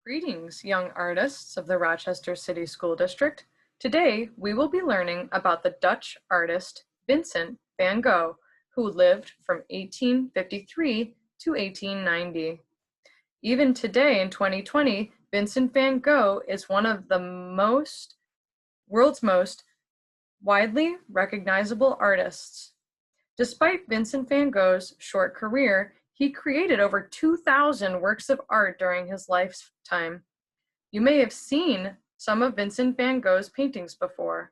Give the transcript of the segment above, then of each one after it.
Greetings, young artists of the Rochester City School District. Today, we will be learning about the Dutch artist Vincent van Gogh, who lived from 1853 to 1890. Even today in 2020, Vincent van Gogh is one of the world's most widely recognizable artists. Despite Vincent van Gogh's short career, he created over 2,000 works of art during his lifetime. You may have seen some of Vincent van Gogh's paintings before,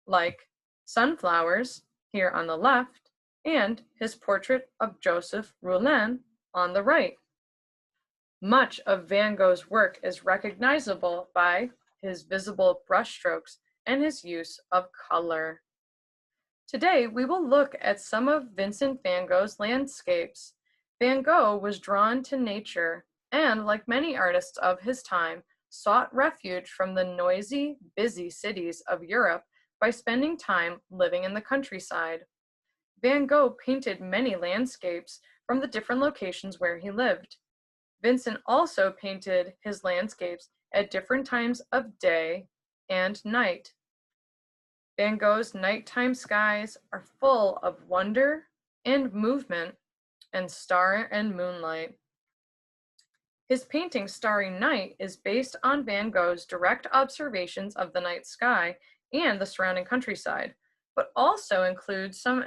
like Sunflowers here on the left and his portrait of Joseph Roulin on the right. Much of Van Gogh's work is recognizable by his visible brushstrokes and his use of color. Today, we will look at some of Vincent van Gogh's landscapes. Van Gogh was drawn to nature and, like many artists of his time, sought refuge from the noisy, busy cities of Europe by spending time living in the countryside. Van Gogh painted many landscapes from the different locations where he lived. Vincent also painted his landscapes at different times of day and night. Van Gogh's nighttime skies are full of wonder and movement and star and moonlight. His painting Starry Night is based on Van Gogh's direct observations of the night sky and the surrounding countryside, but also includes some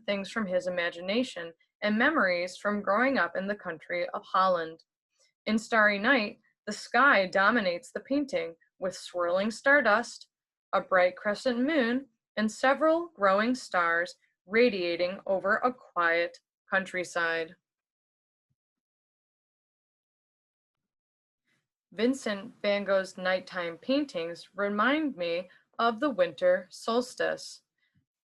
things from his imagination and memories from growing up in the country of Holland. In Starry Night, the sky dominates the painting with swirling stardust, a bright crescent moon, and several growing stars radiating over a quiet countryside. Vincent van Gogh's nighttime paintings remind me of the winter solstice.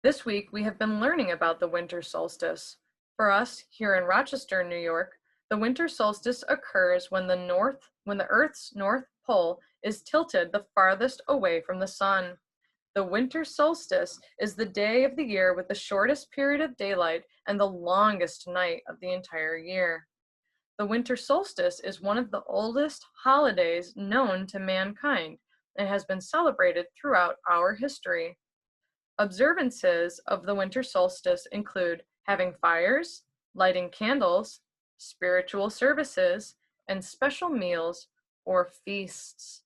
This week, we have been learning about the winter solstice. For us here in Rochester, New York, the winter solstice occurs when the Earth's North Pole is tilted the farthest away from the sun. The winter solstice is the day of the year with the shortest period of daylight and the longest night of the entire year. The winter solstice is one of the oldest holidays known to mankind and has been celebrated throughout our history. Observances of the winter solstice include having fires, lighting candles, spiritual services, and special meals or feasts.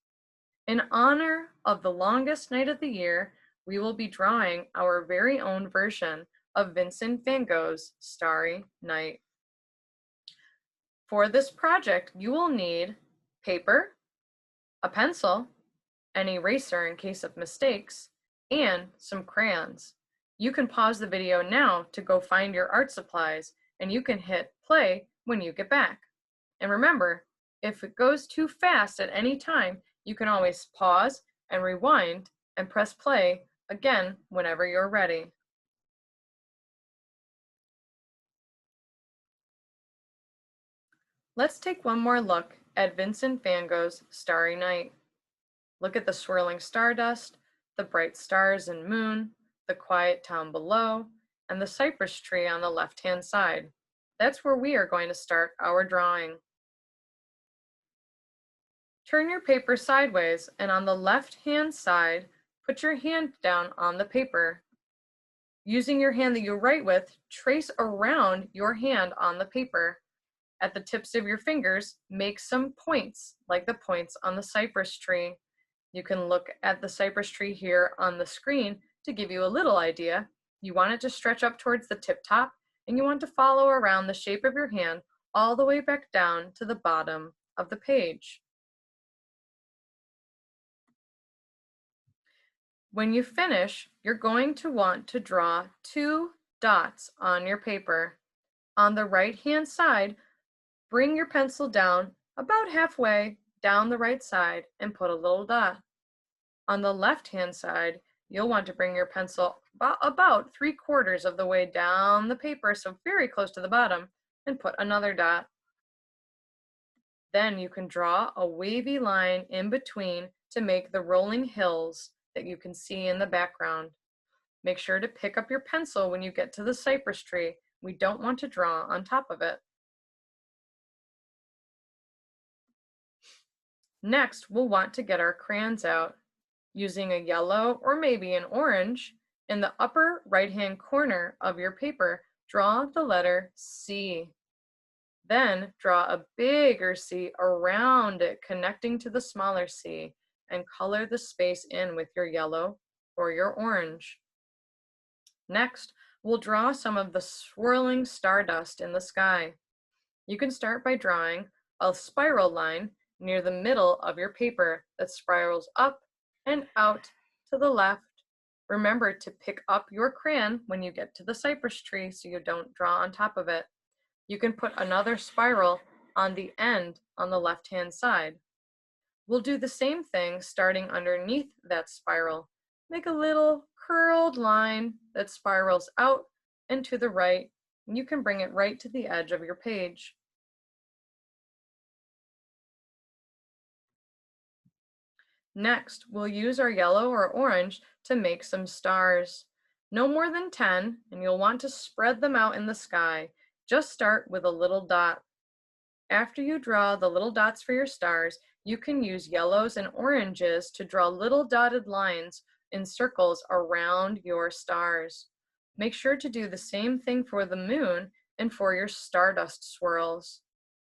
In honor of the longest night of the year, we will be drawing our very own version of Vincent van Gogh's Starry Night. For this project, you will need paper, a pencil, an eraser in case of mistakes, and some crayons. You can pause the video now to go find your art supplies, and you can hit play when you get back. And remember, if it goes too fast at any time, you can always pause and rewind and press play again whenever you're ready. Let's take one more look at Vincent van Gogh's Starry Night. Look at the swirling stardust, the bright stars and moon, the quiet town below, and the cypress tree on the left-hand side. That's where we are going to start our drawing. Turn your paper sideways, and on the left-hand side, put your hand down on the paper. Using your hand that you write with, trace around your hand on the paper. At the tips of your fingers, make some points, like the points on the cypress tree. You can look at the cypress tree here on the screen to give you a little idea. You want it to stretch up towards the tip top, and you want to follow around the shape of your hand all the way back down to the bottom of the page. When you finish, you're going to want to draw 2 dots on your paper. On the right-hand side, bring your pencil down about halfway down the right side and put a little dot. On the left-hand side, you'll want to bring your pencil about 3/4 of the way down the paper, so very close to the bottom, and put another dot. Then you can draw a wavy line in between to make the rolling hills that you can see in the background. Make sure to pick up your pencil when you get to the cypress tree. We don't want to draw on top of it. Next, we'll want to get our crayons out. Using a yellow or maybe an orange, in the upper right-hand corner of your paper, draw the letter C. Then draw a bigger C around it, connecting to the smaller C, and color the space in with your yellow or your orange. Next, we'll draw some of the swirling stardust in the sky. You can start by drawing a spiral line near the middle of your paper that spirals up and out to the left. Remember to pick up your crayon when you get to the cypress tree so you don't draw on top of it. You can put another spiral on the end on the left-hand side. We'll do the same thing starting underneath that spiral. Make a little curled line that spirals out and to the right, and you can bring it right to the edge of your page. Next, we'll use our yellow or orange to make some stars. No more than 10, and you'll want to spread them out in the sky. Just start with a little dot. After you draw the little dots for your stars, you can use yellows and oranges to draw little dotted lines in circles around your stars. Make sure to do the same thing for the moon and for your stardust swirls.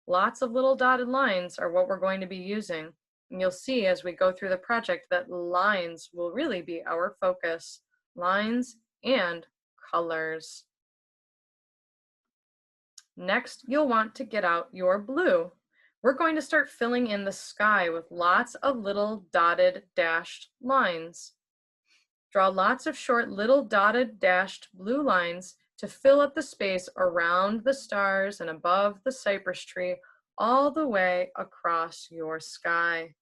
Lots of little dotted lines are what we're going to be using. And you'll see as we go through the project that lines will really be our focus. Lines and colors. Next, you'll want to get out your blue. We're going to start filling in the sky with lots of little dotted dashed lines. Draw lots of short little dotted dashed blue lines to fill up the space around the stars and above the cypress tree all the way across your sky.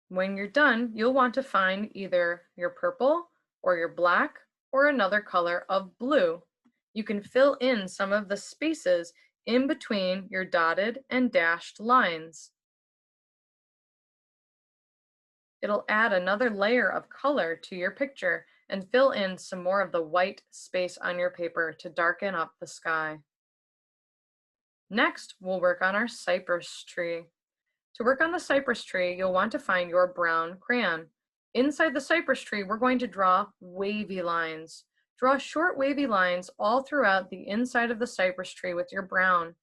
When you're done, you'll want to find either your purple or your black or another color of blue. You can fill in some of the spaces in between your dotted and dashed lines. It'll add another layer of color to your picture and fill in some more of the white space on your paper to darken up the sky. Next, we'll work on our cypress tree. To work on the cypress tree, you'll want to find your brown crayon. Inside the cypress tree, we're going to draw wavy lines. Draw short wavy lines all throughout the inside of the cypress tree with your brown.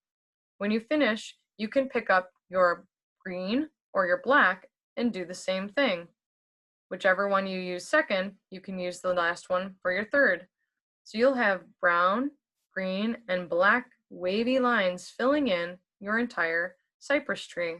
When you finish, you can pick up your green or your black and do the same thing. Whichever one you use second, you can use the last one for your third. So you'll have brown, green, and black wavy lines filling in your entire cypress tree.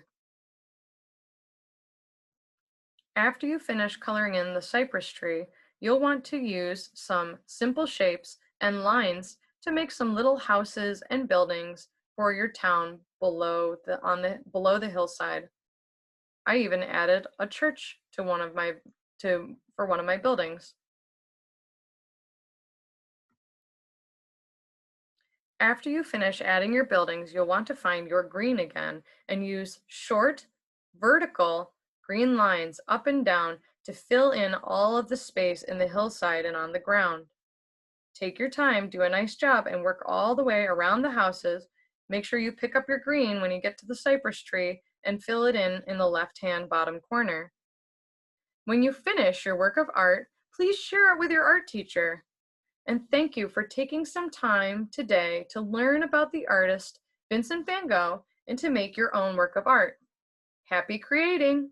After you finish coloring in the cypress tree, you'll want to use some simple shapes and lines to make some little houses and buildings for your town below the hillside. I even added a church for one of my buildings. After you finish adding your buildings, you'll want to find your green again and use short, vertical green lines up and down to fill in all of the space in the hillside and on the ground. Take your time, do a nice job, and work all the way around the houses. Make sure you pick up your green when you get to the cypress tree and fill it in the left-hand bottom corner. When you finish your work of art, please share it with your art teacher. And thank you for taking some time today to learn about the artist Vincent van Gogh and to make your own work of art. Happy creating!